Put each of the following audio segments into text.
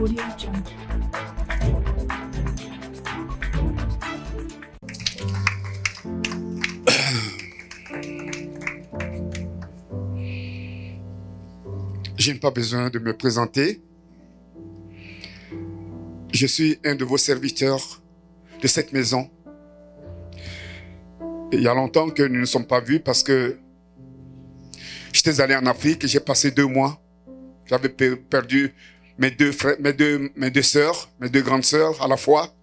Audio Jungle. Je n'ai pas besoin de me présenter. Je suis un de vos serviteurs de cette maison. Et il y a longtemps que nous ne nous sommes pas vus parce que j'étais allé en Afrique et j'ai passé 2 mois. J'avais perdu mes deux sœurs, mes 2 grandes sœurs à la fois.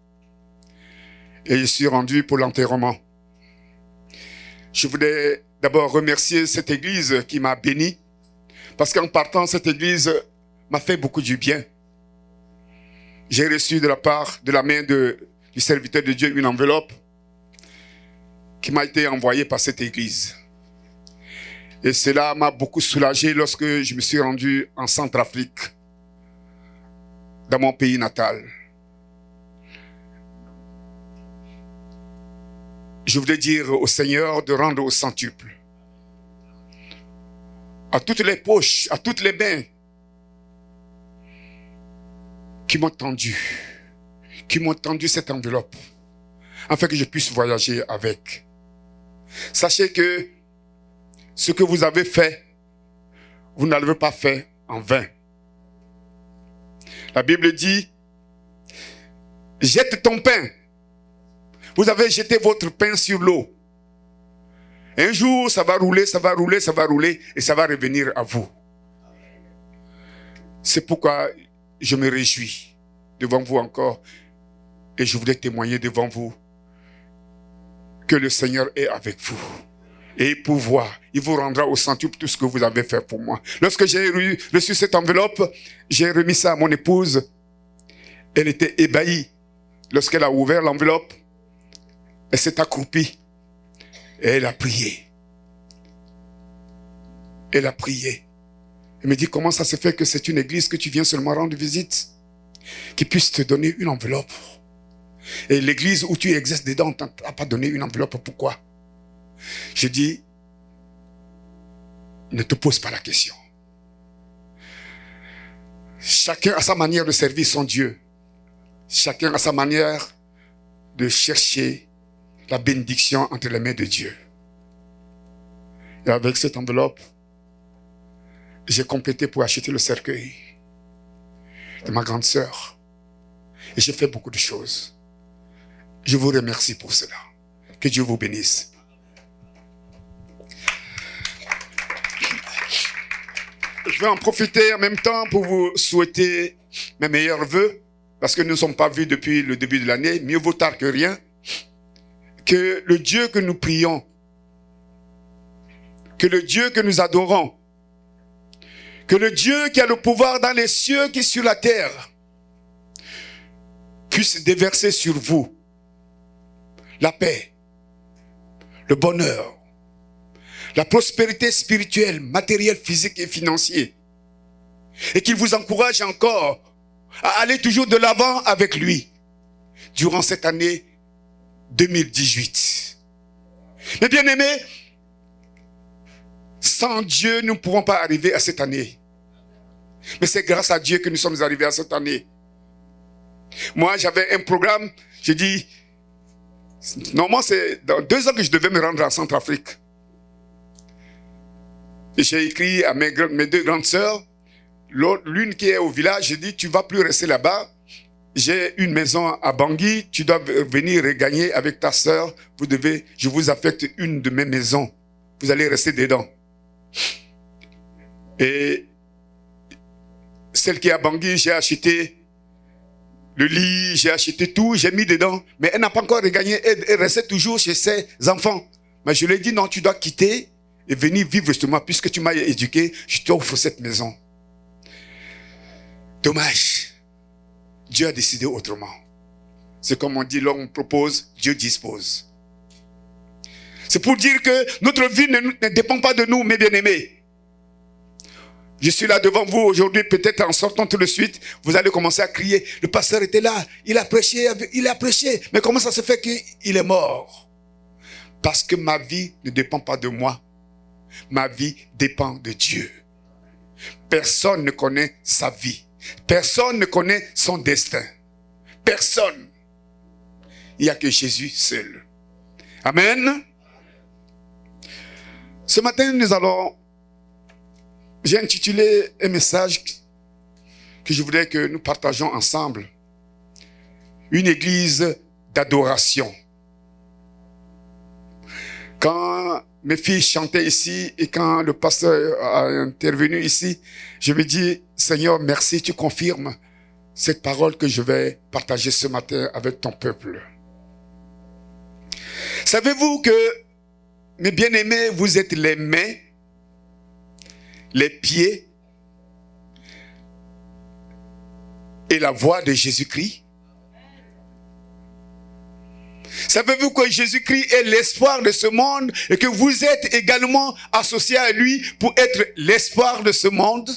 Et je suis rendu pour l'enterrement. Je voulais d'abord remercier cette église qui m'a béni. Parce qu'en partant, cette église m'a fait beaucoup du bien. J'ai reçu de la main du serviteur de Dieu une enveloppe qui m'a été envoyée par cette église. Et cela m'a beaucoup soulagé lorsque je me suis rendu en Centrafrique, dans mon pays natal. Je voulais dire au Seigneur de rendre au centuple. À toutes les poches, à toutes les mains qui m'ont tendu cette enveloppe, afin que je puisse voyager avec. Sachez que ce que vous avez fait, vous ne l'avez pas fait en vain. La Bible dit, jette ton pain. Vous avez jeté votre pain sur l'eau. Un jour, ça va rouler, ça va rouler, ça va rouler et ça va revenir à vous. C'est pourquoi je me réjouis devant vous encore et je voulais témoigner devant vous que le Seigneur est avec vous. Et il vous rendra au centuple tout ce que vous avez fait pour moi. Lorsque j'ai reçu cette enveloppe, j'ai remis ça à mon épouse. Elle était ébahie. Lorsqu'elle a ouvert l'enveloppe, elle s'est accroupie. Et elle a prié. Elle a prié. Elle me dit, comment ça se fait que c'est une église que tu viens seulement rendre visite, qui puisse te donner une enveloppe. Et l'église où tu exerces dedans, on ne t'a pas donné une enveloppe, pourquoi? Je dis, ne te pose pas la question. Chacun a sa manière de servir son Dieu. Chacun a sa manière de chercher la bénédiction entre les mains de Dieu. Et avec cette enveloppe, j'ai complété pour acheter le cercueil de ma grande sœur. Et j'ai fait beaucoup de choses. Je vous remercie pour cela. Que Dieu vous bénisse. Je vais en profiter en même temps pour vous souhaiter mes meilleurs vœux, parce que nous ne sommes pas vus depuis le début de l'année. Mieux vaut tard que rien. Que le Dieu que nous prions, que le Dieu que nous adorons, que le Dieu qui a le pouvoir dans les cieux qui est sur la terre, puisse déverser sur vous la paix, le bonheur, la prospérité spirituelle, matérielle, physique et financière. Et qu'il vous encourage encore à aller toujours de l'avant avec lui durant cette année 2018. Mais bien aimés, sans Dieu, nous ne pourrons pas arriver à cette année. Mais c'est grâce à Dieu que nous sommes arrivés à cette année. Moi, j'avais un programme, j'ai dit, normalement c'est dans 2 ans que je devais me rendre en Centrafrique. Et j'ai écrit à mes 2 grandes sœurs, l'une qui est au village, j'ai dit, tu ne vas plus rester là-bas. J'ai une maison à Bangui, tu dois venir regagner avec ta sœur. Je vous affecte une de mes maisons. Vous allez rester dedans. Et celle qui est à Bangui, j'ai acheté le lit, j'ai acheté tout, j'ai mis dedans. Mais elle n'a pas encore regagné, elle restait toujours chez ses enfants. Mais je lui ai dit, non, tu dois quitter et venir vivre chez moi. Puisque tu m'as éduqué, je t'offre cette maison. Dommage. Dieu a décidé autrement. C'est comme on dit, l'homme propose, Dieu dispose. C'est pour dire que notre vie ne dépend pas de nous, mes bien-aimés. Je suis là devant vous aujourd'hui, peut-être en sortant tout de suite, vous allez commencer à crier, le pasteur était là, il a prêché, mais comment ça se fait qu'il est mort? Parce que ma vie ne dépend pas de moi, ma vie dépend de Dieu. Personne ne connaît sa vie. Personne ne connaît son destin. Personne. Il n'y a que Jésus seul. Amen. Ce matin, j'ai intitulé un message que je voudrais que nous partageons ensemble. Une église d'adoration. Quand mes filles chantaient ici et quand le pasteur a intervenu ici, je me dis, Seigneur, merci, tu confirmes cette parole que je vais partager ce matin avec ton peuple. Savez-vous que, mes bien-aimés, vous êtes les mains, les pieds et la voix de Jésus-Christ? Savez-vous que Jésus-Christ est l'espoir de ce monde et que vous êtes également associés à lui pour être l'espoir de ce monde?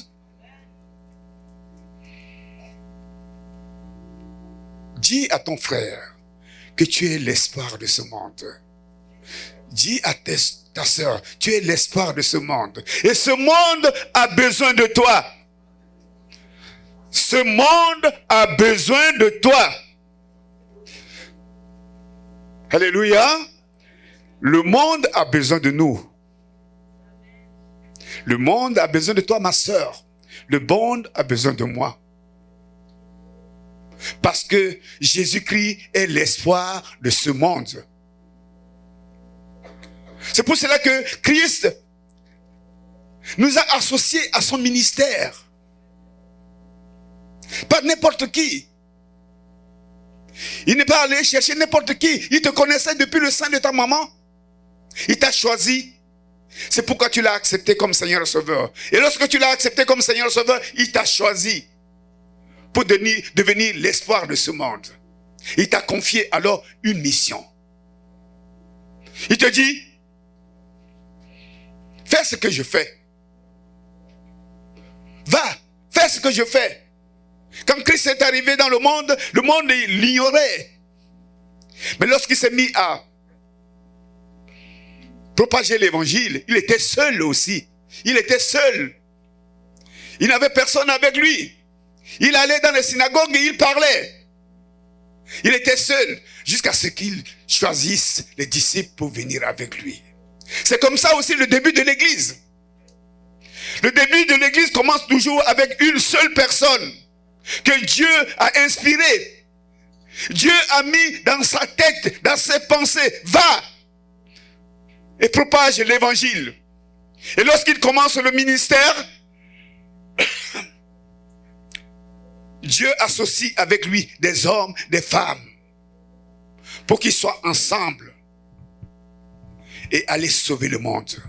Dis à ton frère que tu es l'espoir de ce monde. Dis à ta sœur, tu es l'espoir de ce monde. Et ce monde a besoin de toi. Ce monde a besoin de toi. Alléluia. Le monde a besoin de nous. Le monde a besoin de toi, ma sœur. Le monde a besoin de moi. Parce que Jésus-Christ est l'espoir de ce monde. C'est pour cela que Christ nous a associés à son ministère. Pas n'importe qui. Il n'est pas allé chercher n'importe qui. Il te connaissait depuis le sein de ta maman. Il t'a choisi. C'est pourquoi tu l'as accepté comme Seigneur et Sauveur. Et lorsque tu l'as accepté comme Seigneur et Sauveur, il t'a choisi pour devenir l'espoir de ce monde. Il t'a confié alors une mission. Il te dit, fais ce que je fais. Va, fais ce que je fais. Quand Christ est arrivé dans le monde l'ignorait. Mais lorsqu'il s'est mis à propager l'évangile, il était seul aussi. Il était seul. Il n'avait personne avec lui. Il allait dans les synagogues et il parlait. Il était seul jusqu'à ce qu'il choisisse les disciples pour venir avec lui. C'est comme ça aussi le début de l'église. Le début de l'église commence toujours avec une seule personne que Dieu a inspiré. Dieu a mis dans sa tête, dans ses pensées, va et propage l'évangile. Et lorsqu'il commence le ministère, Dieu associe avec lui des hommes, des femmes, pour qu'ils soient ensemble et aller sauver le monde.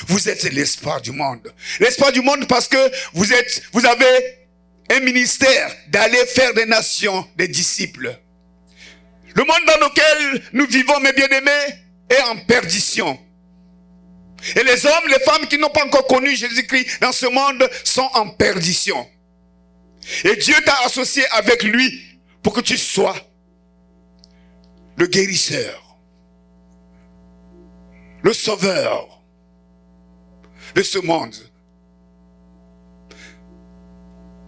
Vous êtes l'espoir du monde. L'espoir du monde parce que vous avez un ministère d'aller faire des nations, des disciples. Le monde dans lequel nous vivons, mes bien-aimés, est en perdition. Et les hommes, les femmes qui n'ont pas encore connu Jésus-Christ dans ce monde sont en perdition. Et Dieu t'a associé avec lui pour que tu sois le guérisseur, le sauveur de ce monde.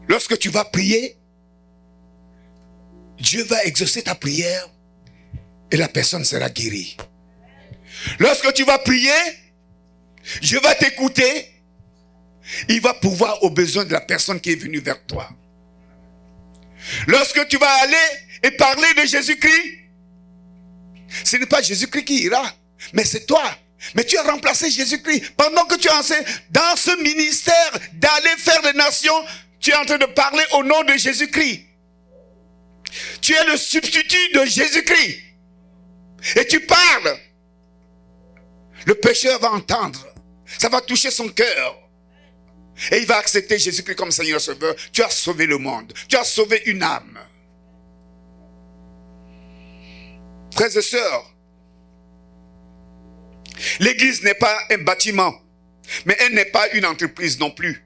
Lorsque tu vas prier, Dieu va exaucer ta prière et la personne sera guérie. Lorsque tu vas prier, Dieu va t'écouter. Il va pouvoir aux besoins de la personne qui est venue vers toi. Lorsque tu vas aller et parler de Jésus-Christ, ce n'est pas Jésus-Christ qui ira, mais c'est toi. Mais tu as remplacé Jésus-Christ. Pendant que tu enseignes dans ce ministère d'aller faire des nations, tu es en train de parler au nom de Jésus-Christ. Tu es le substitut de Jésus-Christ. Et tu parles. Le pécheur va entendre. Ça va toucher son cœur. Et il va accepter Jésus-Christ comme Seigneur Sauveur. Tu as sauvé le monde. Tu as sauvé une âme. Frères et sœurs, l'église n'est pas un bâtiment, mais elle n'est pas une entreprise non plus.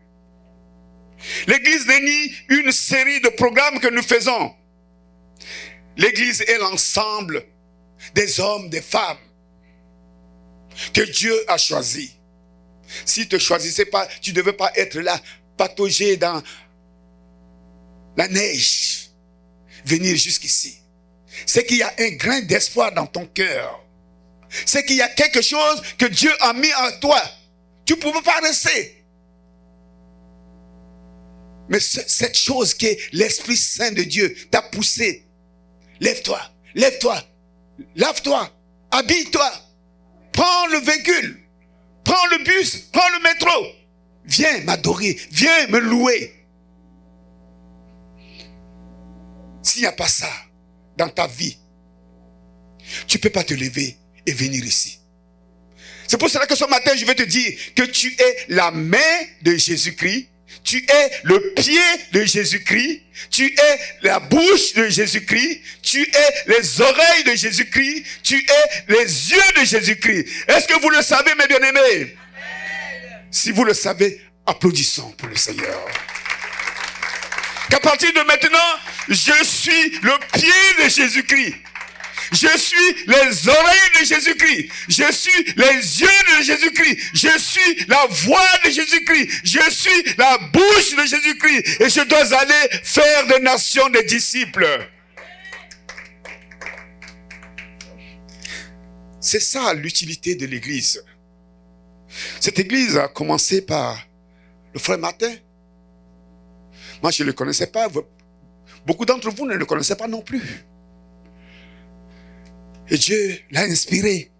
L'église n'est ni une série de programmes que nous faisons. L'église est l'ensemble des hommes, des femmes que Dieu a choisis. S'il ne te choisissait pas, tu ne devais pas être là, pataugé dans la neige venir jusqu'ici, c'est qu'il y a un grain d'espoir dans ton cœur. C'est qu'il y a quelque chose que Dieu a mis en toi. Tu ne pouvais pas rester. Mais cette chose qui est l'Esprit Saint de Dieu t'a poussé. Lève-toi, lève-toi, lave-toi, habille-toi. Prends le véhicule, prends le bus, prends le métro. Viens m'adorer, viens me louer. S'il n'y a pas ça dans ta vie, tu ne peux pas te lever et venir ici. C'est pour cela que ce matin, je vais te dire que tu es la main de Jésus-Christ, tu es le pied de Jésus-Christ, tu es la bouche de Jésus-Christ, tu es les oreilles de Jésus-Christ, tu es les yeux de Jésus-Christ. Est-ce que vous le savez, mes bien-aimés? Si vous le savez, applaudissons pour le Seigneur. Qu'à partir de maintenant, je suis le pied de Jésus-Christ. Je suis les oreilles de Jésus-Christ. Je suis les yeux de Jésus-Christ. Je suis la voix de Jésus-Christ. Je suis la bouche de Jésus-Christ. Et je dois aller faire des nations des disciples. C'est ça l'utilité de l'église. Cette église a commencé par le frère Martin. Moi, je ne le connaissais pas. Beaucoup d'entre vous ne le connaissaient pas non plus. Et Dieu l'a inspiré.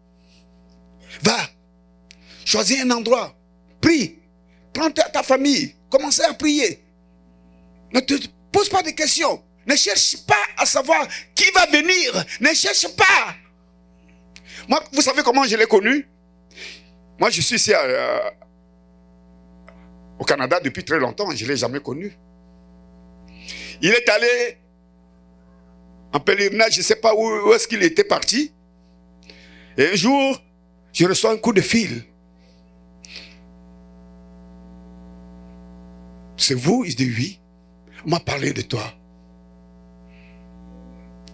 Va, choisis un endroit, prie, prends ta famille, commencez à prier. Ne te pose pas de questions. Ne cherche pas à savoir qui va venir. Ne cherche pas. Moi, vous savez comment je l'ai connu? Moi, je suis ici au Canada depuis très longtemps. Je ne l'ai jamais connu. Il est allé en pèlerinage, je ne sais pas où est-ce qu'il était parti. Et un jour, je reçois un coup de fil. C'est vous? Il dit oui. On m'a parlé de toi.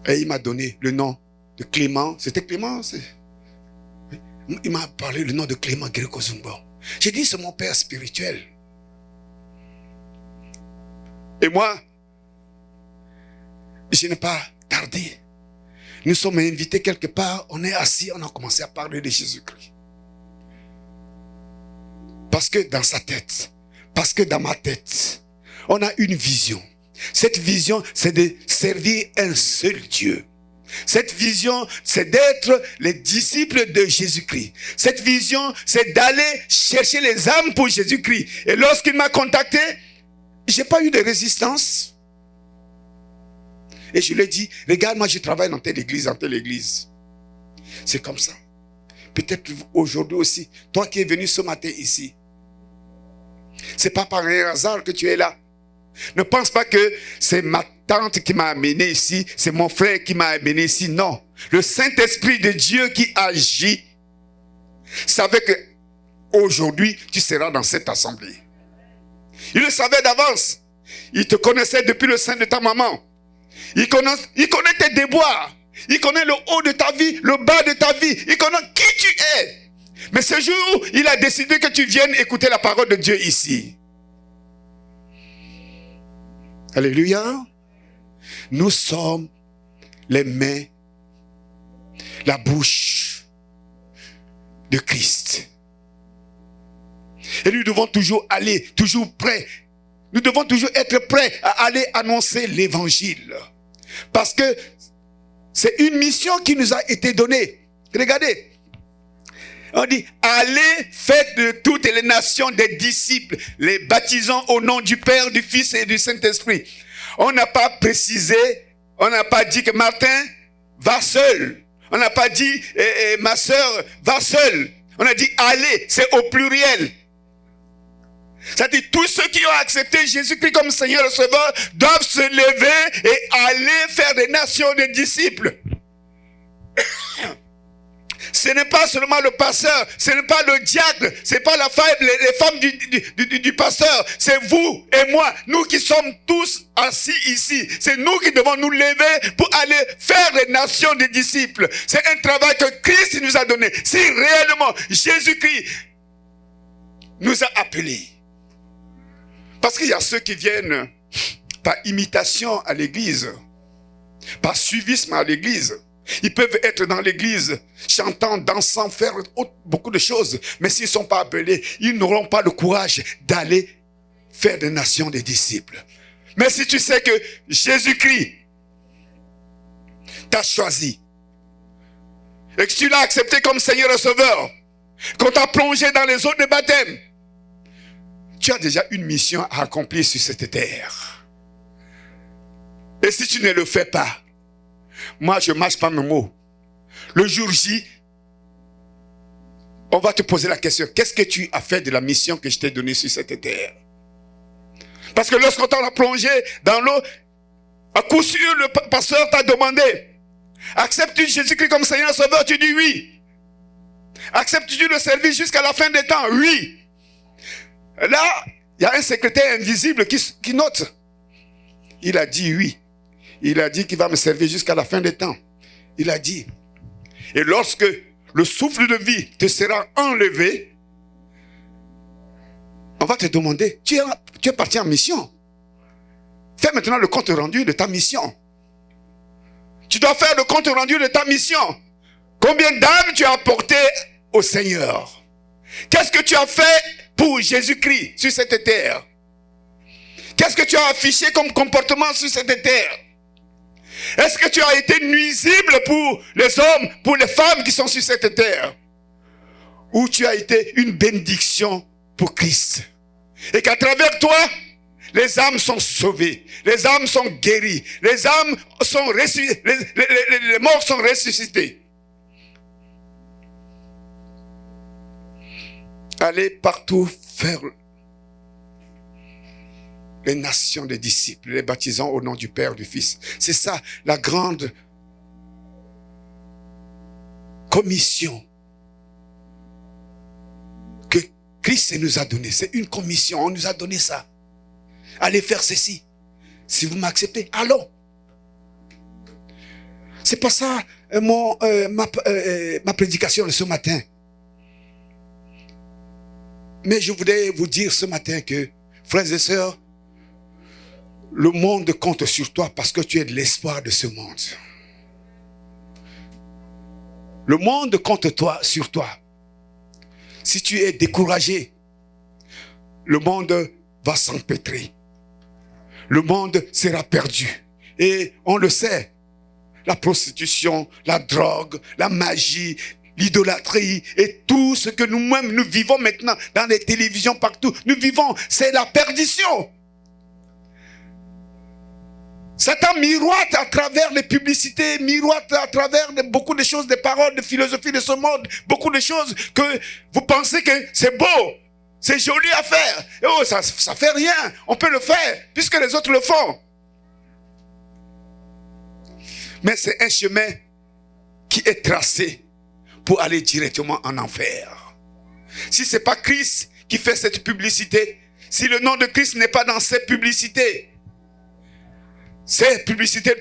Et il m'a donné le nom de Clément. C'était Clément? Il m'a parlé le nom de Clément Greco-Zumbo. J'ai dit, c'est mon père spirituel. Et moi, je n'ai pas tardé. Nous sommes invités quelque part, on est assis, on a commencé à parler de Jésus-Christ. Parce que dans sa tête, parce que dans ma tête, on a une vision. Cette vision, c'est de servir un seul Dieu. Cette vision, c'est d'être les disciples de Jésus-Christ. Cette vision, c'est d'aller chercher les âmes pour Jésus-Christ. Et lorsqu'il m'a contacté, je n'ai pas eu de résistance. Et je lui ai dit, regarde, moi je travaille dans telle église, dans telle église. C'est comme ça. Peut-être aujourd'hui aussi, toi qui es venu ce matin ici, c'est pas par un hasard que tu es là. Ne pense pas que c'est ma tante qui m'a amené ici, c'est mon frère qui m'a amené ici. Non. Le Saint-Esprit de Dieu qui agit savait que aujourd'hui tu seras dans cette assemblée. Il le savait d'avance. Il te connaissait depuis le sein de ta maman. Il connaît tes déboires. Il connaît le haut de ta vie, le bas de ta vie. Il connaît qui tu es. Mais ce jour, il a décidé que tu viennes écouter la parole de Dieu ici. Alléluia. Nous sommes les mains, la bouche de Christ. Et nous devons toujours aller, toujours prêts. Nous devons toujours être prêts à aller annoncer l'évangile. Parce que c'est une mission qui nous a été donnée. Regardez. On dit, allez, faites de toutes les nations des disciples, les baptisant au nom du Père, du Fils et du Saint-Esprit. On n'a pas précisé, on n'a pas dit que Martin va seul. On n'a pas dit, ma soeur va seule. On a dit, allez, c'est au pluriel. C'est-à-dire, tous ceux qui ont accepté Jésus-Christ comme Seigneur et Sauveur doivent se lever et aller faire des nations des disciples. Ce n'est pas seulement le pasteur, ce n'est pas le diacre, ce n'est pas la femme, les femmes du pasteur, c'est vous et moi, nous qui sommes tous assis ici. C'est nous qui devons nous lever pour aller faire des nations des disciples. C'est un travail que Christ nous a donné. Si réellement Jésus-Christ nous a appelés. Parce qu'il y a ceux qui viennent par imitation à l'église, par suivisme à l'église. Ils peuvent être dans l'église, chantant, dansant, faire beaucoup de choses. Mais s'ils ne sont pas appelés, ils n'auront pas le courage d'aller faire des nations des disciples. Mais si tu sais que Jésus-Christ t'a choisi, et que tu l'as accepté comme Seigneur et Sauveur, qu'on t'a plongé dans les eaux de baptême, tu as déjà une mission à accomplir sur cette terre. Et si tu ne le fais pas, moi je ne mâche pas mes mots. Le jour J, on va te poser la question, qu'est-ce que tu as fait de la mission que je t'ai donnée sur cette terre? Parce que lorsqu'on t'a plongé dans l'eau, à coup sûr, le pasteur t'a demandé, acceptes-tu Jésus-Christ comme Seigneur et Sauveur? Tu dis oui. Acceptes-tu le service jusqu'à la fin des temps? Oui. Là, il y a un secrétaire invisible qui note. Il a dit oui. Il a dit qu'il va me servir jusqu'à la fin des temps. Il a dit. Et lorsque le souffle de vie te sera enlevé, on va te demander, tu es parti en mission. Fais maintenant le compte rendu de ta mission. Tu dois faire le compte rendu de ta mission. Combien d'âmes tu as apportées au Seigneur? Qu'est-ce que tu as fait pour Jésus-Christ sur cette terre? Qu'est-ce que tu as affiché comme comportement sur cette terre? Est-ce que tu as été nuisible pour les hommes, pour les femmes qui sont sur cette terre? Ou tu as été une bénédiction pour Christ? Et qu'à travers toi, les âmes sont sauvées, les âmes sont guéries, les âmes sont ressuscitées, les morts sont ressuscités. Allez partout faire les nations des disciples, les baptisant au nom du Père, du Fils. C'est ça la grande commission que Christ nous a donnée. C'est une commission, on nous a donné ça. Allez faire ceci. Si vous m'acceptez, allons. C'est pas ça ma prédication de ce matin. Mais je voudrais vous dire ce matin que, frères et sœurs, le monde compte sur toi parce que tu es de l'espoir de ce monde. Le monde compte sur toi. Si tu es découragé, le monde va s'empêtrer. Le monde sera perdu. Et on le sait, la prostitution, la drogue, la magie, l'idolâtrie et tout ce que nous-mêmes nous vivons maintenant dans les télévisions partout, nous vivons, c'est la perdition. Satan miroite à travers les publicités, miroite à travers beaucoup de choses, des paroles, de philosophie de ce monde, beaucoup de choses que vous pensez que c'est beau, c'est joli à faire. Et oh, ça fait rien, on peut le faire puisque les autres le font. Mais c'est un chemin qui est tracé pour aller directement en enfer. Si ce n'est pas Christ qui fait cette publicité, si le nom de Christ n'est pas dans cette publicité, ces publicités,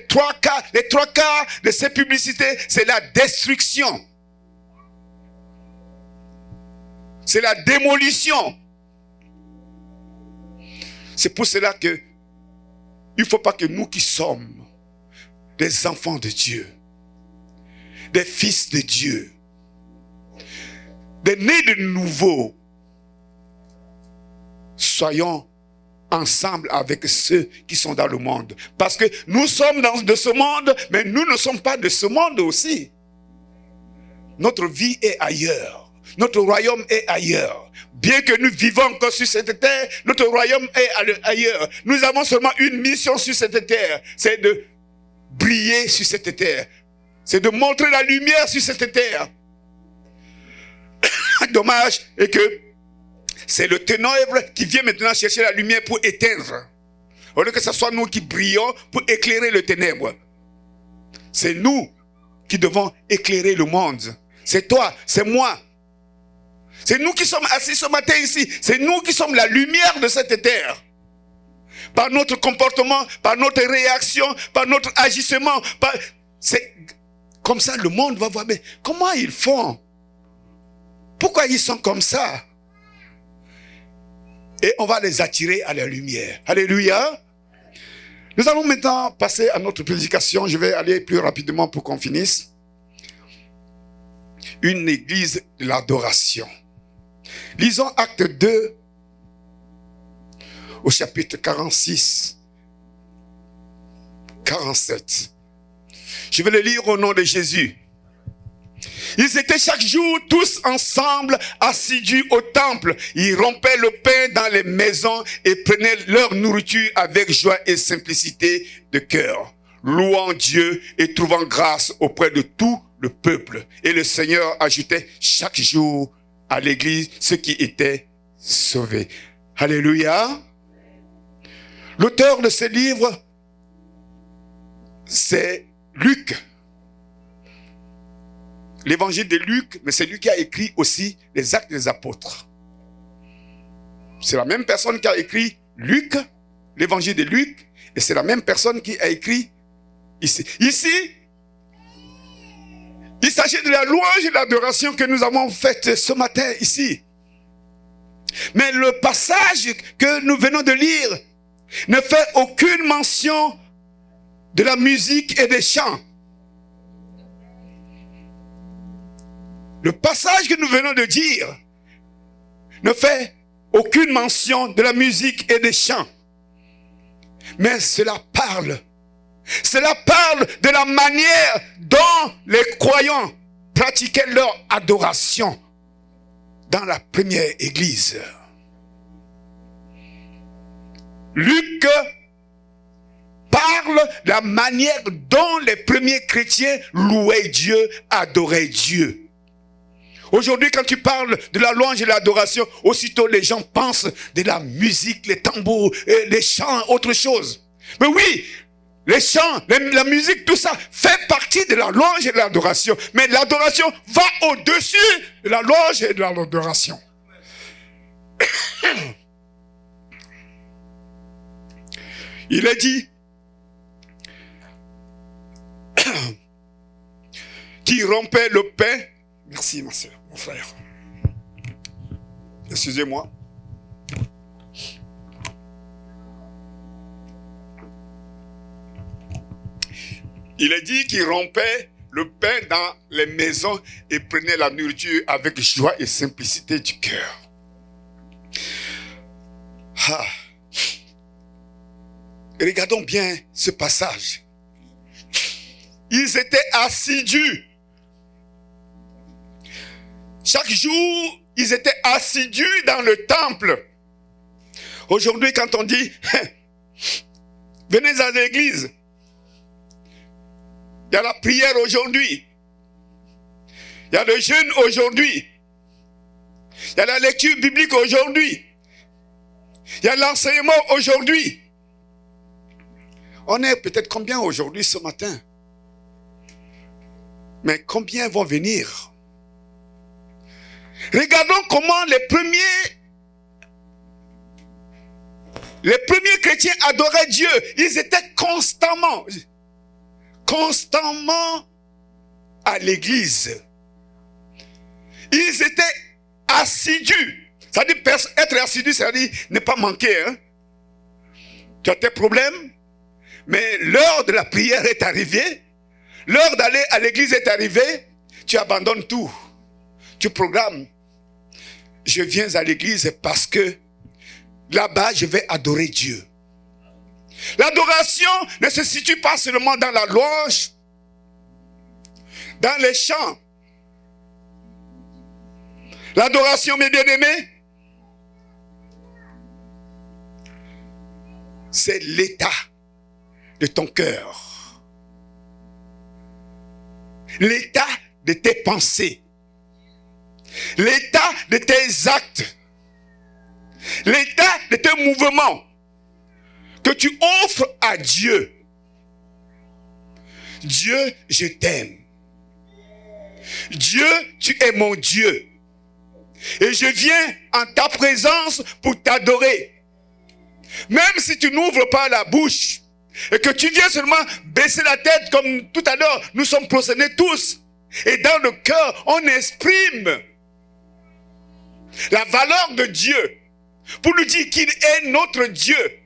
les trois quarts de ces publicités, c'est la destruction. C'est la démolition. C'est pour cela que il ne faut pas que nous qui sommes des enfants de Dieu, des fils de Dieu, des nés de nouveau, soyons ensemble avec ceux qui sont dans le monde. Parce que nous sommes de ce monde, mais nous ne sommes pas de ce monde aussi. Notre vie est ailleurs. Notre royaume est ailleurs. Bien que nous vivons encore sur cette terre, notre royaume est ailleurs. Nous avons seulement une mission sur cette terre. C'est de briller sur cette terre. C'est de montrer la lumière sur cette terre. Dommage est que c'est le ténèbre qui vient maintenant chercher la lumière pour éteindre. Au lieu que ce soit nous qui brillons pour éclairer le ténèbre. C'est nous qui devons éclairer le monde. C'est toi, c'est moi. C'est nous qui sommes assis ce matin ici. C'est nous qui sommes la lumière de cette terre. Par notre comportement, par notre réaction, par notre agissement. C'est comme ça le monde va voir. Mais comment ils font? Pourquoi ils sont comme ça? Et on va les attirer à la lumière. Alléluia. Nous allons maintenant passer à notre prédication. Je vais aller plus rapidement pour qu'on finisse. Une église de l'adoration. Lisons Acte 2 au chapitre 46, 47. Je vais le lire au nom de Jésus. Ils étaient chaque jour tous ensemble assidus au temple. Ils rompaient le pain dans les maisons et prenaient leur nourriture avec joie et simplicité de cœur, louant Dieu et trouvant grâce auprès de tout le peuple. Et le Seigneur ajoutait chaque jour à l'église ceux qui étaient sauvés. Alléluia. L'auteur de ce livre, c'est Luc. L'évangile de Luc, mais c'est lui qui a écrit aussi les Actes des Apôtres. C'est la même personne qui a écrit Luc, l'évangile de Luc, et c'est la même personne qui a écrit ici. Ici, il s'agit de la louange et de l'adoration que nous avons faite ce matin ici. Mais le passage que nous venons de lire ne fait aucune mention de la musique et des chants. Le passage que nous venons de dire ne fait aucune mention de la musique et des chants. Mais cela parle de la manière dont les croyants pratiquaient leur adoration dans la première église. Luc parle de la manière dont les premiers chrétiens louaient Dieu, adoraient Dieu. Aujourd'hui, quand tu parles de la louange et de l'adoration, aussitôt les gens pensent de la musique, les tambours, les chants, autre chose. Mais oui, les chants, la musique, tout ça fait partie de la louange et de l'adoration. Mais l'adoration va au-dessus de la louange et de l'adoration. Il est dit qui rompait le pain. Merci ma soeur, mon frère. Excusez-moi. Il est dit qu'il rompait le pain dans les maisons et prenait la nourriture avec joie et simplicité du cœur. Ah. Regardons bien ce passage. Ils étaient assidus. Chaque jour, ils étaient assidus dans le temple. Aujourd'hui, quand on dit, venez à l'église, il y a la prière aujourd'hui, il y a le jeûne aujourd'hui, il y a la lecture biblique aujourd'hui, il y a l'enseignement aujourd'hui. On est peut-être combien aujourd'hui ce matin? Mais combien vont venir? Regardons comment les premiers chrétiens adoraient Dieu. Ils étaient constamment à l'église. Ils étaient assidus. Ça dit être assidu, ça dit ne pas manquer. Hein? Tu as tes problèmes, mais l'heure de la prière est arrivée. L'heure d'aller à l'église est arrivée. Tu abandonnes tout. Tu programmes. Je viens à l'église parce que là-bas, je vais adorer Dieu. L'adoration ne se situe pas seulement dans la louange, dans les chants. L'adoration, mes bien-aimés, c'est l'état de ton cœur. L'état de tes pensées. L'état de tes actes. L'état de tes mouvements que tu offres à Dieu. Dieu, je t'aime. Dieu, tu es mon Dieu. Et je viens en ta présence pour t'adorer. Même si tu n'ouvres pas la bouche et que tu viens seulement baisser la tête comme tout à l'heure, nous sommes prosternés tous. Et dans le cœur, on exprime la valeur de Dieu pour nous dire qu'il est notre Dieu.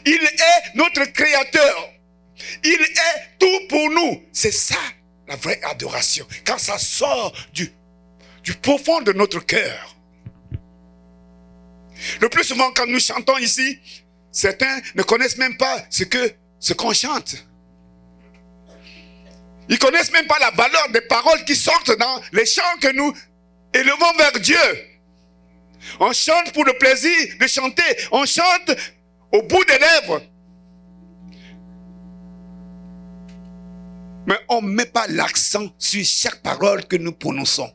Il est notre créateur. Il est tout pour nous. C'est ça la vraie adoration. Quand ça sort du profond de notre cœur. Le plus souvent quand nous chantons ici, certains ne connaissent même pas ce qu'on chante. Ils ne connaissent même pas la valeur des paroles qui sortent dans les chants que nous élevons vers Dieu. On chante pour le plaisir de chanter. On chante au bout des lèvres. Mais on ne met pas l'accent sur chaque parole que nous prononçons.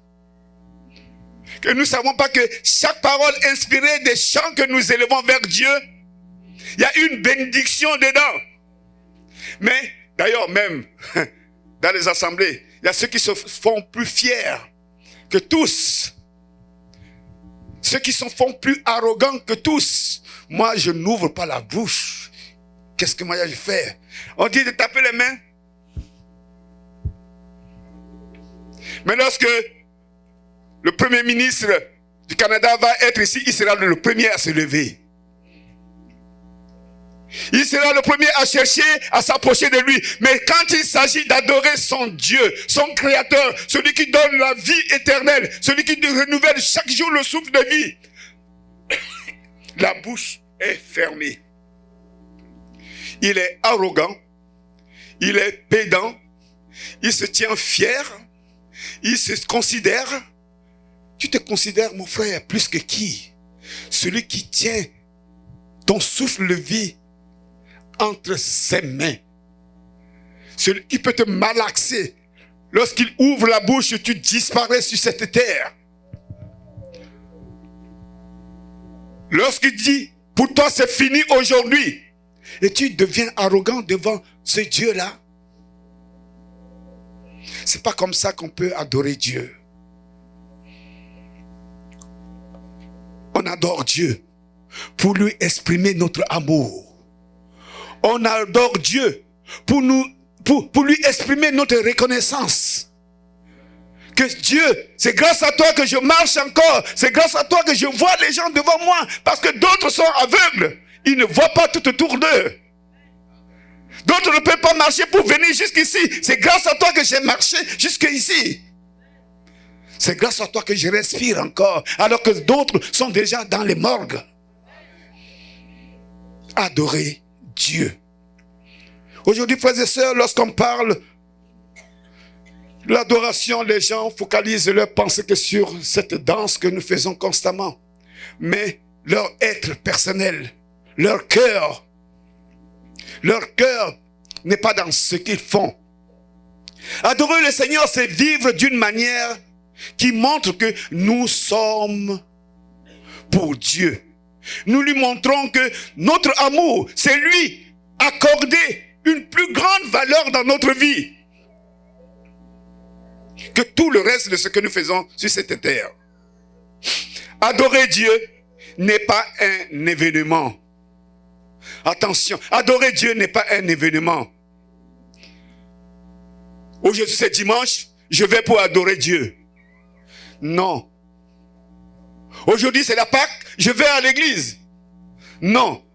Que nous ne savons pas que chaque parole inspirée des chants que nous élevons vers Dieu, il y a une bénédiction dedans. Mais d'ailleurs même, dans les assemblées, il y a ceux qui se font plus fiers que tous. Ceux qui se font plus arrogants que tous. Moi, je n'ouvre pas la bouche. Qu'est-ce que moi je fais? On dit de taper les mains. Mais lorsque le Premier ministre du Canada va être ici, il sera le premier à se lever. Il sera le premier à chercher à s'approcher de lui. Mais quand il s'agit d'adorer son Dieu, son Créateur, celui qui donne la vie éternelle, celui qui renouvelle chaque jour le souffle de vie, la bouche est fermée. Il est arrogant, il est pédant, il se tient fier, il se considère. Tu te considères, mon frère, plus que qui? Celui qui tient ton souffle de vie entre ses mains. Celui qui peut te malaxer. Lorsqu'il ouvre la bouche, tu disparais sur cette terre. Lorsqu'il dit, pour toi c'est fini aujourd'hui, et tu deviens arrogant devant ce Dieu-là. C'est pas comme ça qu'on peut adorer Dieu. On adore Dieu pour lui exprimer notre amour. On adore Dieu pour lui exprimer notre reconnaissance. Que Dieu, c'est grâce à toi que je marche encore. C'est grâce à toi que je vois les gens devant moi. Parce que d'autres sont aveugles. Ils ne voient pas tout autour d'eux. D'autres ne peuvent pas marcher pour venir jusqu'ici. C'est grâce à toi que j'ai marché jusqu'ici. C'est grâce à toi que je respire encore. Alors que d'autres sont déjà dans les morgues. Adorer Dieu. Aujourd'hui, frères et sœurs, lorsqu'on parle de l'adoration, les gens focalisent leur pensée que sur cette danse que nous faisons constamment. Mais leur être personnel, leur cœur n'est pas dans ce qu'ils font. Adorer le Seigneur, c'est vivre d'une manière qui montre que nous sommes pour Dieu. Nous lui montrons que notre amour, c'est lui accorder une plus grande valeur dans notre vie que tout le reste de ce que nous faisons sur cette terre. Adorer Dieu n'est pas un événement. Attention, adorer Dieu n'est pas un événement. Aujourd'hui c'est dimanche, je vais pour adorer Dieu. Non. Aujourd'hui c'est la Pâque, je vais à l'église. Non.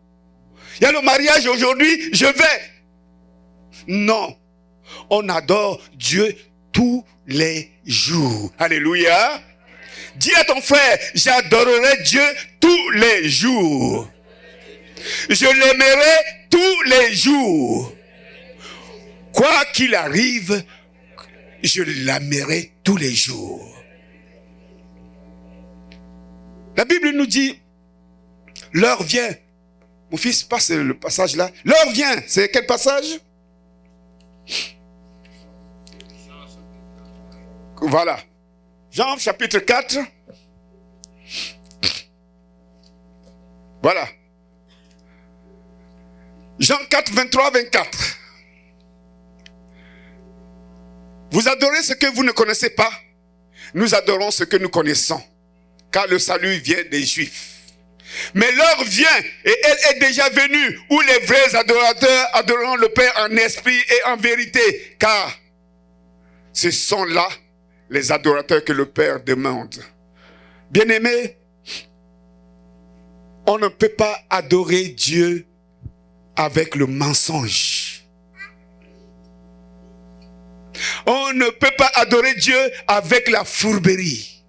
Il y a le mariage aujourd'hui, je vais. Non. On adore Dieu tous les jours. Alléluia. Dis à ton frère, j'adorerai Dieu tous les jours. Je l'aimerai tous les jours. Quoi qu'il arrive, je l'aimerai tous les jours. La Bible nous dit, l'heure vient. Mon fils, passe le passage là. L'heure vient. C'est quel passage? Voilà. Jean chapitre 4. Voilà. Jean 4, 23, 24. Vous adorez ce que vous ne connaissez pas. Nous adorons ce que nous connaissons. Car le salut vient des Juifs. Mais l'heure vient, et elle est déjà venue, où les vrais adorateurs adoreront le Père en esprit et en vérité. Car ce sont là les adorateurs que le Père demande. Bien-aimés, on ne peut pas adorer Dieu avec le mensonge. On ne peut pas adorer Dieu avec la fourberie.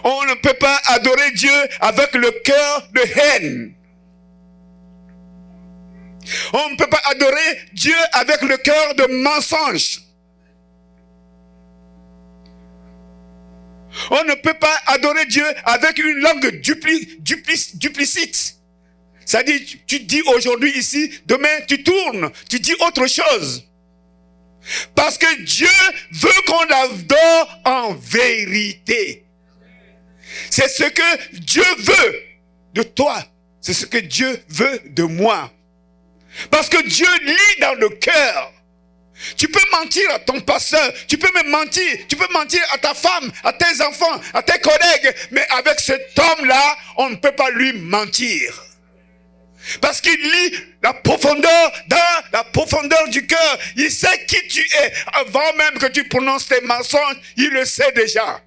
On ne peut pas adorer Dieu avec le cœur de haine. On ne peut pas adorer Dieu avec le cœur de mensonge. On ne peut pas adorer Dieu avec une langue duplicite. C'est-à-dire, tu dis aujourd'hui ici, demain tu tournes, tu dis autre chose. Parce que Dieu veut qu'on l'adore en vérité. C'est ce que Dieu veut de toi. C'est ce que Dieu veut de moi. Parce que Dieu lit dans le cœur. Tu peux mentir à ton pasteur, tu peux me mentir, tu peux mentir à ta femme, à tes enfants, à tes collègues, mais avec cet homme-là, on ne peut pas lui mentir. Parce qu'il lit la profondeur, dans la profondeur du cœur. Il sait qui tu es. Avant même que tu prononces tes mensonges, il le sait déjà.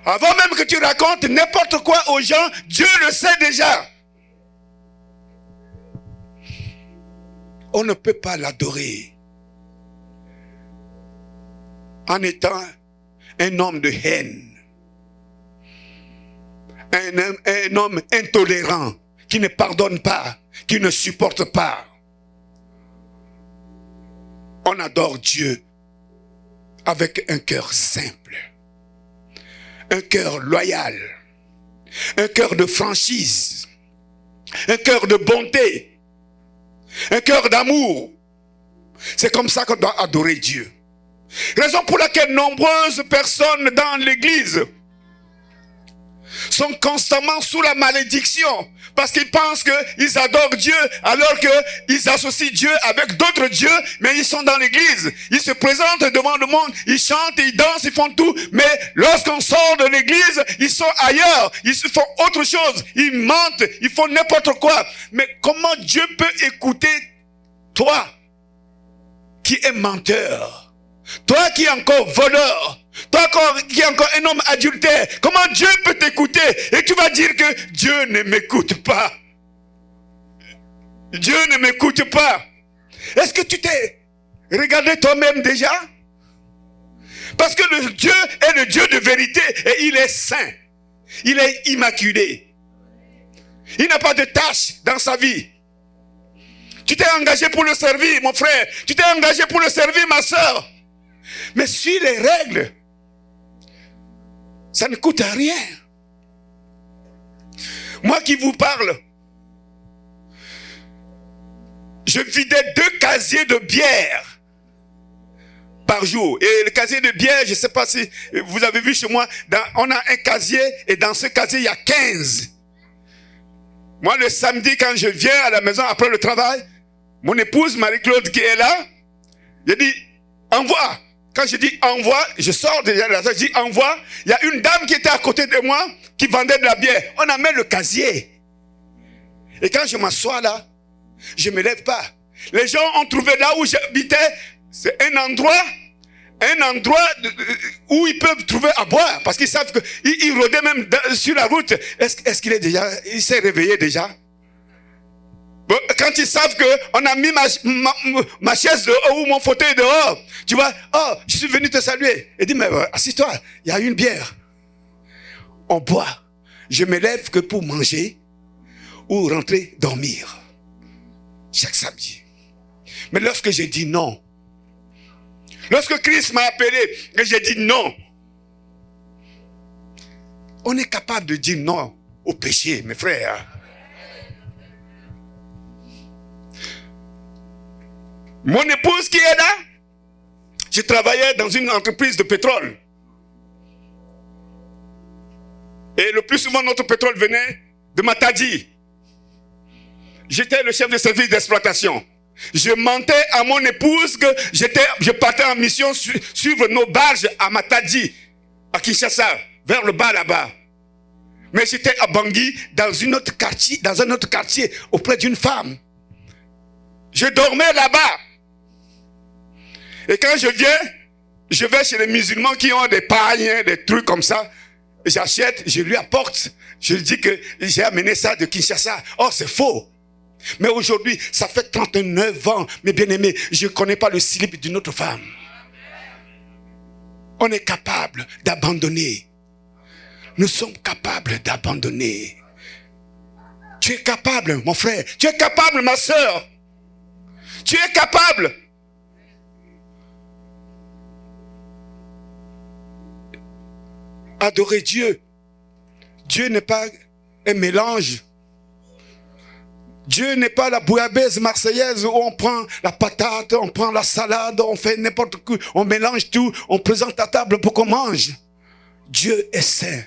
Avant même que tu racontes n'importe quoi aux gens, Dieu le sait déjà. On ne peut pas l'adorer en étant un homme de haine. Un homme intolérant, qui ne pardonne pas, qui ne supporte pas. On adore Dieu avec un cœur simple, un cœur loyal, un cœur de franchise, un cœur de bonté, un cœur d'amour. C'est comme ça qu'on doit adorer Dieu. Raison pour laquelle nombreuses personnes dans l'église sont constamment sous la malédiction parce qu'ils pensent qu'ils adorent Dieu alors qu'ils associent Dieu avec d'autres dieux, mais ils sont dans l'église, ils se présentent devant le monde, ils chantent, ils dansent, ils font tout, mais lorsqu'on sort de l'église, ils sont ailleurs, ils font autre chose, ils mentent, ils font n'importe quoi. Mais comment Dieu peut écouter toi qui es menteur, toi qui es encore voleur, toi qui es encore un homme adultère? Comment Dieu peut t'écouter et tu vas dire que Dieu ne m'écoute pas? Dieu ne m'écoute pas. Est-ce que tu t'es regardé toi-même déjà? Parce que le Dieu est le Dieu de vérité et il est saint. Il est immaculé. Il n'a pas de tâche dans sa vie. Tu t'es engagé pour le servir, mon frère. Tu t'es engagé pour le servir, ma soeur. Mais suis les règles. Ça ne coûte rien. Moi qui vous parle, je vidais 2 casiers de bière par jour. Et le casier de bière, je ne sais pas si vous avez vu chez moi, on a un casier et dans ce casier, il y a 15. Moi, le samedi, quand je viens à la maison après le travail, mon épouse Marie-Claude qui est là, je dis, envoie. Quand je dis envoie, je sors déjà de la salle, je dis envoie. Il y a une dame qui était à côté de moi, qui vendait de la bière. On amène le casier. Et quand je m'assois là, je ne me lève pas. Les gens ont trouvé là où j'habitais, c'est un endroit où ils peuvent trouver à boire. Parce qu'ils savent qu'ils rôdaient même sur la route. Est-ce qu'il est déjà, il s'est réveillé déjà? Bon, quand ils savent qu'on a mis ma chaise dehors ou mon fauteuil dehors, tu vois, oh, je suis venu te saluer. Et dit, mais assis-toi, il y a une bière. On boit. Je me lève que pour manger ou rentrer dormir. Chaque samedi. Mais lorsque j'ai dit non, lorsque Christ m'a appelé et j'ai dit non, on est capable de dire non au péché, mes frères. Mon épouse qui est là, je travaillais dans une entreprise de pétrole. Et le plus souvent, notre pétrole venait de Matadi. J'étais le chef de service d'exploitation. Je mentais à mon épouse que je partais en mission suivre nos barges à Matadi, à Kinshasa, vers le bas là-bas. Mais j'étais à Bangui, dans un autre quartier, auprès d'une femme. Je dormais là-bas. Et quand je viens, je vais chez les musulmans qui ont des pagnes, des trucs comme ça. j'achète, je lui apporte. Je lui dis que j'ai amené ça de Kinshasa. Oh, c'est faux. Mais aujourd'hui, ça fait 39 ans, mes bien-aimés, je ne connais pas le slip d'une autre femme. On est capable d'abandonner. Nous sommes capables d'abandonner. Tu es capable, mon frère. Tu es capable, ma soeur. Tu es capable. Adorer Dieu. Dieu n'est pas un mélange. Dieu n'est pas la bouillabaisse marseillaise où on prend la patate, on prend la salade, on fait n'importe quoi, on mélange tout, on présente à table pour qu'on mange. Dieu est saint.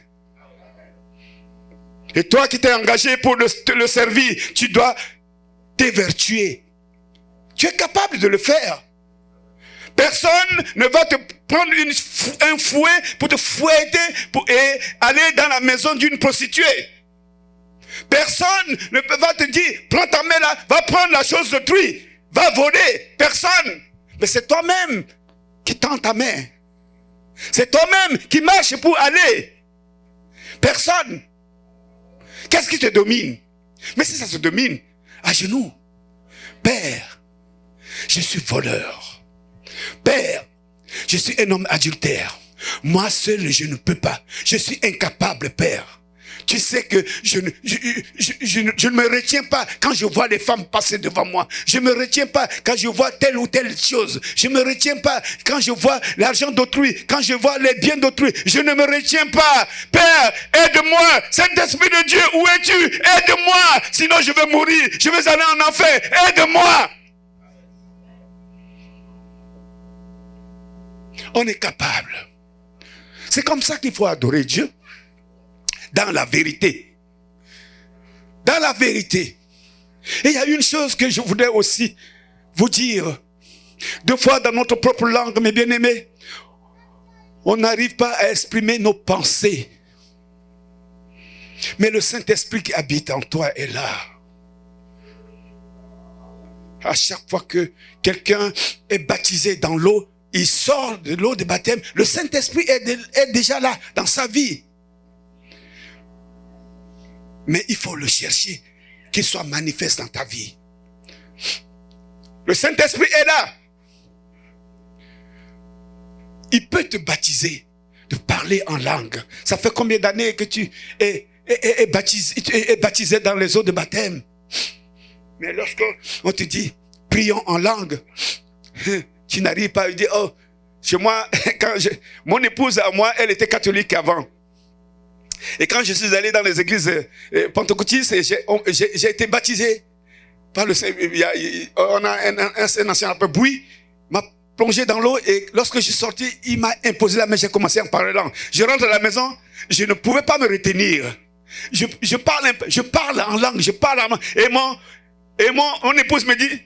Et toi qui t'es engagé pour le servir, tu dois t'évertuer. Tu es capable de le faire. Personne ne va te prendre un fouet pour te fouetter et aller dans la maison d'une prostituée. Personne ne va te dire, prends ta main là, va prendre la chose d'autrui, va voler. Personne. Mais c'est toi-même qui tends ta main. C'est toi-même qui marche pour aller. Personne. Qu'est-ce qui te domine? Mais si ça se domine, à genoux. Père, je suis voleur. Père, je suis un homme adultère. Moi seul, je ne peux pas. Je suis incapable, Père. Tu sais que je ne me retiens pas quand je vois les femmes passer devant moi. Je ne me retiens pas quand je vois telle ou telle chose. Je ne me retiens pas quand je vois l'argent d'autrui, quand je vois les biens d'autrui. Je ne me retiens pas. Père, aide-moi. Saint-Esprit de Dieu, où es-tu? Aide-moi. Sinon je vais mourir. Je vais aller en enfer. Aide-moi. On est capable. C'est comme ça qu'il faut adorer Dieu. Dans la vérité. Dans la vérité. Et il y a une chose que je voudrais aussi vous dire. Deux fois dans notre propre langue, mes bien-aimés, on n'arrive pas à exprimer nos pensées. Mais le Saint-Esprit qui habite en toi est là. À chaque fois que quelqu'un est baptisé dans l'eau, il sort de l'eau de baptême, le Saint-Esprit est déjà là dans sa vie. Mais il faut le chercher, qu'il soit manifeste dans ta vie. Le Saint-Esprit est là. Il peut te baptiser, de parler en langue. Ça fait combien d'années que tu es baptisé dans les eaux de baptême? Mais lorsqu'on te dit, prions en langue, tu n'arrives pas à dire, oh, chez moi, mon épouse à moi, elle était catholique avant. Et quand je suis allé dans les églises pentecôtistes, j'ai été baptisé par le Seigneur. On a un ancien appel Bouy, m'a plongé dans l'eau et lorsque je suis sorti, il m'a imposé la main, j'ai commencé à parler langue. Je rentre à la maison, je ne pouvais pas me retenir. Je parle en langue, je parle en langue. Et mon épouse me dit,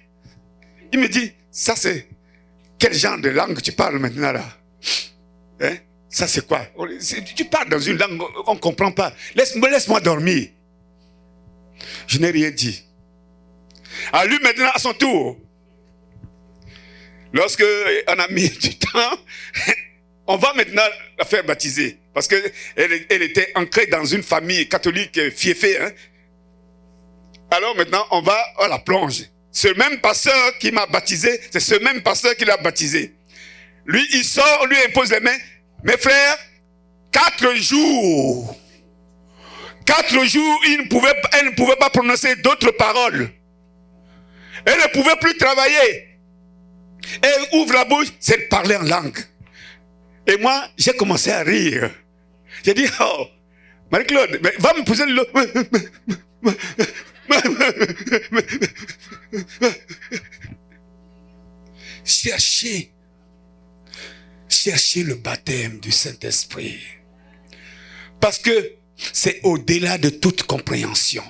il me dit, ça c'est quel genre de langue tu parles maintenant là? Hein? Ça c'est quoi? Tu parles dans une langue qu'on ne comprend pas. Laisse-moi dormir. Je n'ai rien dit. À lui maintenant, à son tour. Lorsque on a mis du temps, on va maintenant la faire baptiser. Parce qu'elle était ancrée dans une famille catholique fiefée. Hein? Alors maintenant, on va à la plonge. Ce même pasteur qui m'a baptisé, c'est ce même pasteur qui l'a baptisé. Lui, il sort, on lui impose les mains. Mes frères, 4 jours. 4 jours, elle ne pouvait pas prononcer d'autres paroles. Elle ne pouvait plus travailler. Elle ouvre la bouche, c'est de parler en langue. Et moi, j'ai commencé à rire. J'ai dit, oh, Marie-Claude, va me poser le... Cherchez le baptême du Saint-Esprit. Parce que c'est au-delà de toute compréhension.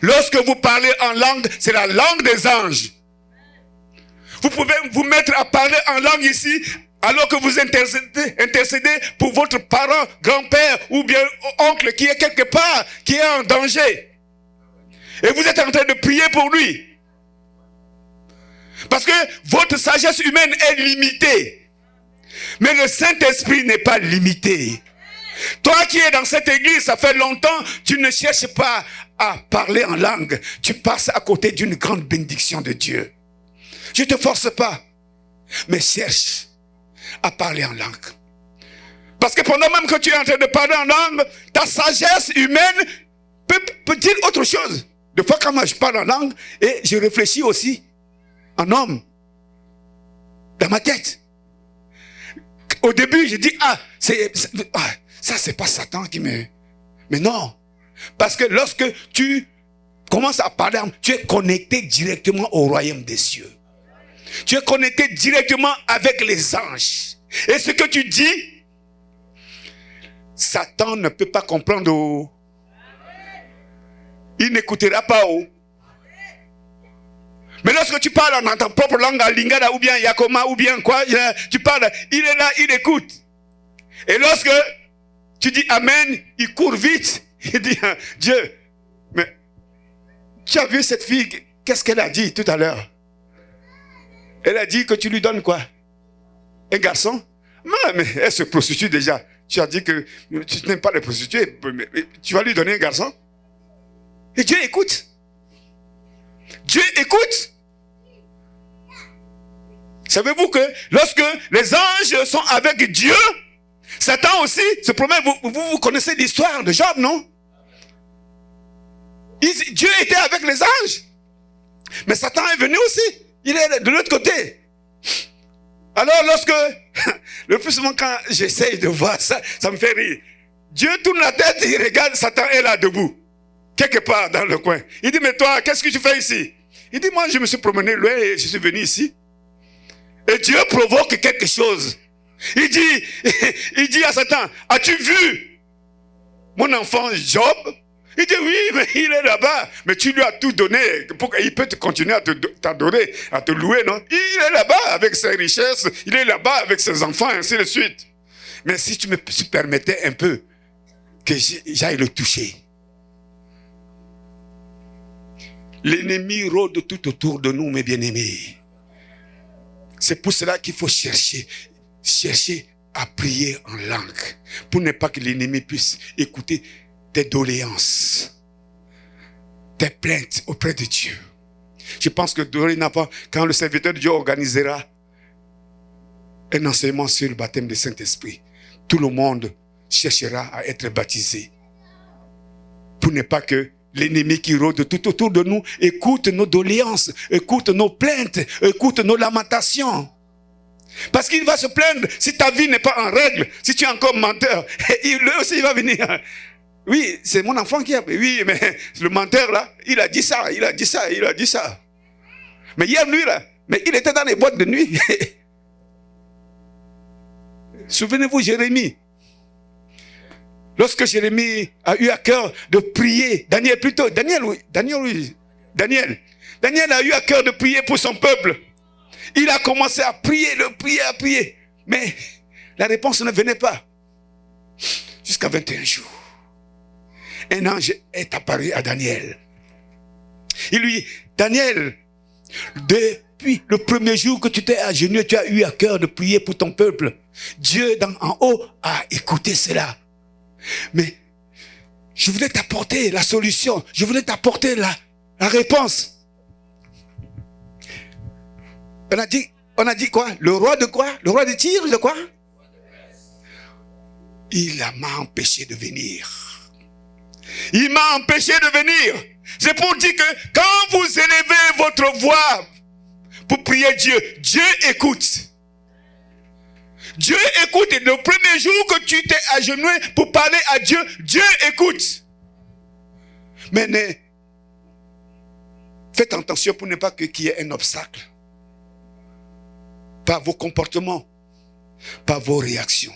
Lorsque vous parlez en langue, c'est la langue des anges. Vous pouvez vous mettre à parler en langue ici, alors que vous intercédez pour votre parent, grand-père ou bien oncle qui est quelque part, qui est en danger. Et vous êtes en train de prier pour lui. Parce que votre sagesse humaine est limitée. Mais le Saint-Esprit n'est pas limité. Toi qui es dans cette église, ça fait longtemps, tu ne cherches pas à parler en langue. Tu passes à côté d'une grande bénédiction de Dieu. Je ne te force pas, mais cherche à parler en langue. Parce que pendant même que tu es en train de parler en langue, ta sagesse humaine peut dire autre chose. Des fois, quand moi je parle en langue, et je réfléchis aussi en homme, dans ma tête. Au début, je dis, ça c'est pas Satan qui me... Mais non. Parce que lorsque tu commences à parler, tu es connecté directement au royaume des cieux. Tu es connecté directement avec les anges. Et ce que tu dis, Satan ne peut pas comprendre. Il n'écoutera pas. Mais lorsque tu parles en ta propre langue, en lingala ou bien yakoma ou bien quoi, tu parles, il est là, il écoute. Et lorsque tu dis Amen, il court vite. Il dit, Dieu, mais tu as vu cette fille, qu'est-ce qu'elle a dit tout à l'heure? Elle a dit que tu lui donnes quoi? Un garçon? Non, mais elle se prostitue déjà. Tu as dit que tu n'aimes pas les prostituées, mais tu vas lui donner un garçon? Et Dieu écoute. Dieu écoute. Savez-vous que lorsque les anges sont avec Dieu, Satan aussi se promène. Vous connaissez l'histoire de Job, non? Dieu était avec les anges. Mais Satan est venu aussi. Il est de l'autre côté. Alors lorsque, le plus souvent quand j'essaye de voir ça, ça me fait rire. Dieu tourne la tête, il regarde, Satan est là debout. Quelque part dans le coin. Il dit, mais toi, qu'est-ce que tu fais ici? Il dit, moi je me suis promené loin et je suis venu ici. Et Dieu provoque quelque chose. Il dit à Satan, as-tu vu mon enfant Job? Il dit, oui, mais il est là-bas. Mais tu lui as tout donné. Il peut continuer à t'adorer, à te louer, non? Il est là-bas avec ses richesses. Il est là-bas avec ses enfants, ainsi de suite. Mais si tu me permettais un peu que j'aille le toucher. L'ennemi rôde tout autour de nous, mes bien-aimés. C'est pour cela qu'il faut chercher à prier en langue. Pour ne pas que l'ennemi puisse écouter tes doléances, tes plaintes auprès de Dieu. Je pense que dorénavant, quand le serviteur de Dieu organisera un enseignement sur le baptême du Saint-Esprit, tout le monde cherchera à être baptisé. Pour ne pas que l'ennemi qui rôde tout autour de nous écoute nos doléances, écoute nos plaintes, écoute nos lamentations. Parce qu'il va se plaindre si ta vie n'est pas en règle, si tu es encore menteur. Et lui aussi, il va venir. Oui, c'est mon enfant qui a... Oui, mais le menteur là, il a dit ça, il a dit ça, il a dit ça. Mais hier, lui là, mais il était dans les boîtes de nuit. Souvenez-vous, Jérémie. Lorsque Jérémie a eu à cœur de prier, Daniel a eu à cœur de prier pour son peuple. Il a commencé à prier, à prier. Mais la réponse ne venait pas. Jusqu'à 21 jours. Un ange est apparu à Daniel. Il lui dit, Daniel, depuis le premier jour que tu t'es agenouillé, tu as eu à cœur de prier pour ton peuple. Dieu en haut a écouté cela. Mais je voulais t'apporter la solution. Je voulais t'apporter la réponse. On a dit quoi? Le roi de quoi? Le roi de Tyr, de quoi? Il m'a empêché de venir. Il m'a empêché de venir. C'est pour dire que quand vous élevez votre voix pour prier Dieu, Dieu écoute. Dieu écoute. Et le premier jour que tu t'es agenouillé pour parler à Dieu, Dieu écoute. Mais faites attention pour ne pas qu'il y ait un obstacle. Par vos comportements, par vos réactions.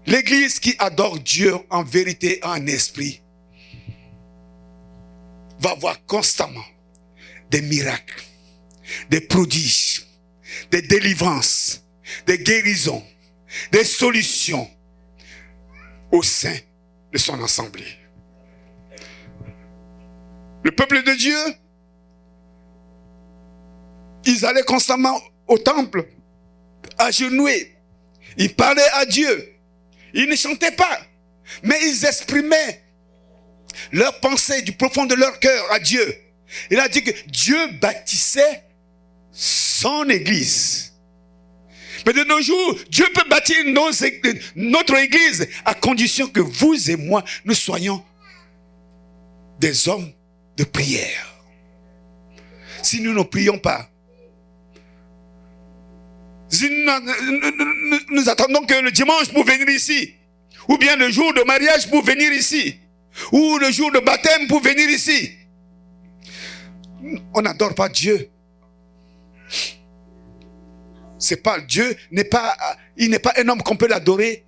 L'église qui adore Dieu en vérité et en esprit va voir constamment des miracles, des prodiges, des délivrances, des guérisons, des solutions au sein de son assemblée. Le peuple de Dieu, ils allaient constamment au temple, agenouillés. Ils parlaient à Dieu. Ils ne chantaient pas, mais ils exprimaient leurs pensées du profond de leur cœur à Dieu. Il a dit que Dieu bâtissait son église. Mais de nos jours, Dieu peut bâtir notre église à condition que vous et moi, nous soyons des hommes de prière. Si nous ne prions pas, si nous attendons que le dimanche pour venir ici, ou bien le jour de mariage pour venir ici, ou le jour de baptême pour venir ici, on n'adore pas Dieu. C'est pas Dieu, il n'est pas un homme qu'on peut l'adorer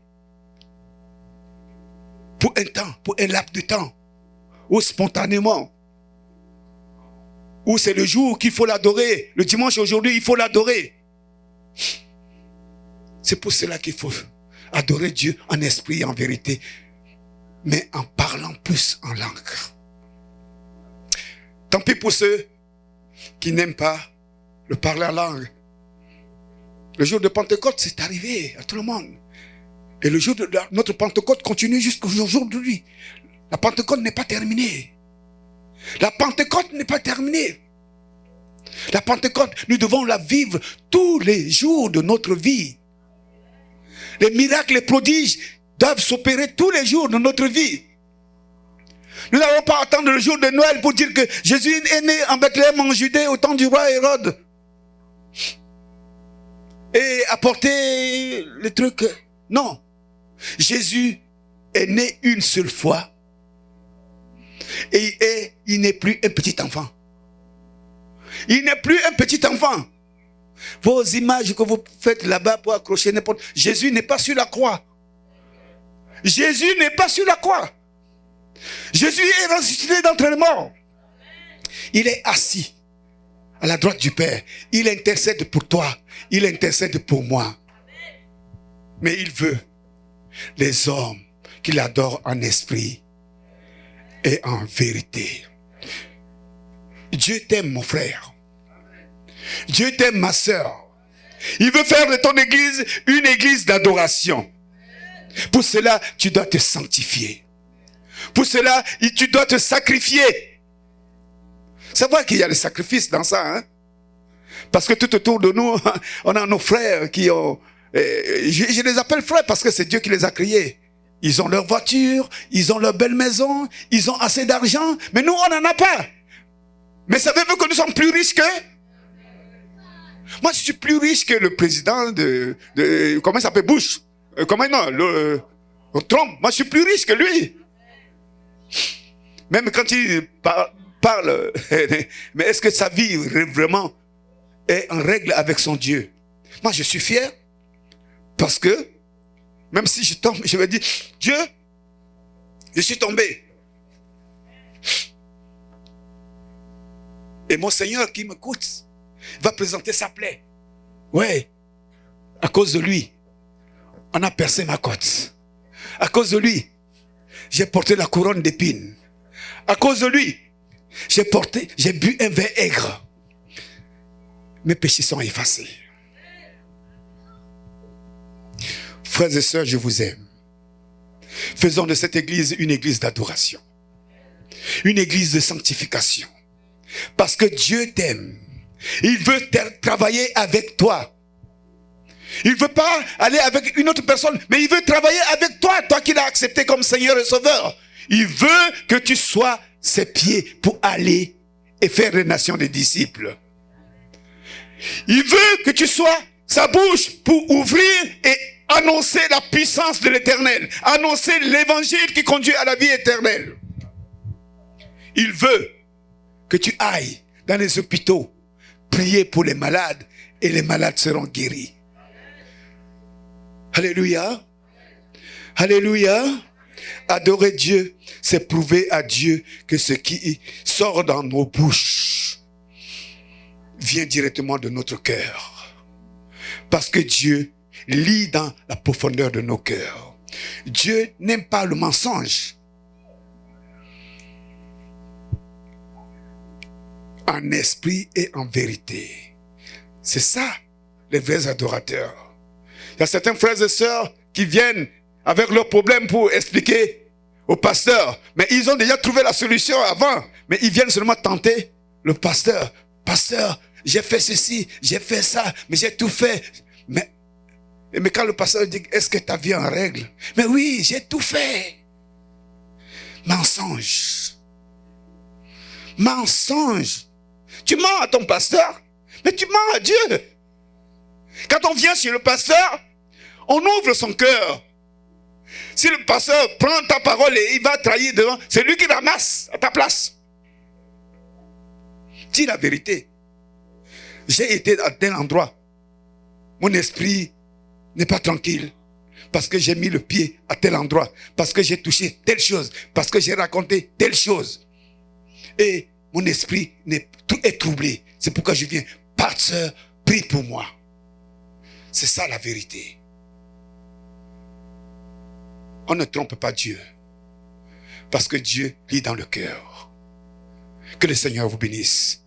pour un temps, pour un laps de temps, ou spontanément. Ou c'est le jour qu'il faut l'adorer. Le dimanche aujourd'hui, il faut l'adorer. C'est pour cela qu'il faut adorer Dieu en esprit et en vérité, mais en parlant plus en langue. Tant pis pour ceux qui n'aiment pas le parler en langue. Le jour de Pentecôte, c'est arrivé à tout le monde. Et le jour de notre Pentecôte continue jusqu'au jour d'aujourd'hui. La Pentecôte n'est pas terminée. La Pentecôte n'est pas terminée. La Pentecôte, nous devons la vivre tous les jours de notre vie. Les miracles, les prodiges doivent s'opérer tous les jours de notre vie. Nous n'allons pas attendre le jour de Noël pour dire que Jésus est né en Bethléem en Judée au temps du roi Hérode. Et apporter les trucs. Non. Jésus est né une seule fois. Et il n'est plus un petit enfant. Il n'est plus un petit enfant. Vos images que vous faites là-bas pour accrocher n'importe... Jésus n'est pas sur la croix. Jésus n'est pas sur la croix. Jésus est ressuscité d'entre les morts. Il est assis à la droite du Père. Il intercède pour toi. Il intercède pour moi. Mais il veut les hommes qui l'adorent en esprit et en vérité. Dieu t'aime, mon frère. Dieu t'aime, ma sœur. Il veut faire de ton église une église d'adoration. Pour cela, tu dois te sanctifier. Pour cela, tu dois te sacrifier. C'est vrai qu'il y a le sacrifice dans ça, hein? Parce que tout autour de nous, on a nos frères qui ont... Je les appelle frères parce que c'est Dieu qui les a créés. Ils ont leur voiture, ils ont leur belle maison, ils ont assez d'argent, mais nous, on n'en a pas. Mais savez-vous que nous sommes plus riches qu'eux? Moi, je suis plus riche que le président de comment il s'appelle, Bush. Comment non, Trump. Moi, je suis plus riche que lui. Même quand il parle, mais est-ce que sa vie vraiment est en règle avec son Dieu? Moi, je suis fier parce que même si je tombe, je vais dire, Dieu, je suis tombé. Et mon Seigneur qui m'écoute va présenter sa plaie. Ouais, à cause de lui, on a percé ma côte. À cause de lui, j'ai porté la couronne d'épines. À cause de lui, j'ai bu un vin aigre. Mes péchés sont effacés. Frères et sœurs, je vous aime. Faisons de cette église une église d'adoration. Une église de sanctification. Parce que Dieu t'aime. Il veut travailler avec toi. Il ne veut pas aller avec une autre personne, mais il veut travailler avec toi, toi qui l'as accepté comme Seigneur et Sauveur. Il veut que tu sois ses pieds pour aller et faire des nations des disciples. Il veut que tu sois sa bouche pour ouvrir et annoncer la puissance de l'Éternel. Annoncer l'évangile qui conduit à la vie éternelle. Il veut que tu ailles dans les hôpitaux, prier pour les malades et les malades seront guéris. Alléluia. Alléluia. Adorer Dieu, c'est prouver à Dieu que ce qui sort dans nos bouches vient directement de notre cœur. Parce que Dieu lit dans la profondeur de nos cœurs. Dieu n'aime pas le mensonge. En esprit et en vérité. C'est ça, les vrais adorateurs. Il y a certains frères et sœurs qui viennent avec leurs problèmes pour expliquer au pasteur. Mais ils ont déjà trouvé la solution avant. Mais ils viennent seulement tenter le pasteur. Pasteur, j'ai fait ceci, j'ai fait ça, mais j'ai tout fait. Mais quand le pasteur dit, est-ce que ta vie est en règle? Mais oui, j'ai tout fait. Mensonge. Mensonge. Tu mens à ton pasteur, mais tu mens à Dieu. Quand on vient chez le pasteur, on ouvre son cœur. Si le pasteur prend ta parole et il va trahir devant, c'est lui qui ramasse à ta place. Dis la vérité. J'ai été à tel endroit. Mon esprit n'est pas tranquille. Parce que j'ai mis le pied à tel endroit. Parce que j'ai touché telle chose. Parce que j'ai raconté telle chose. Et mon esprit est troublé. C'est pourquoi je viens. Pasteur, prie pour moi. C'est ça la vérité. On ne trompe pas Dieu. Parce que Dieu lit dans le cœur. Que le Seigneur vous bénisse.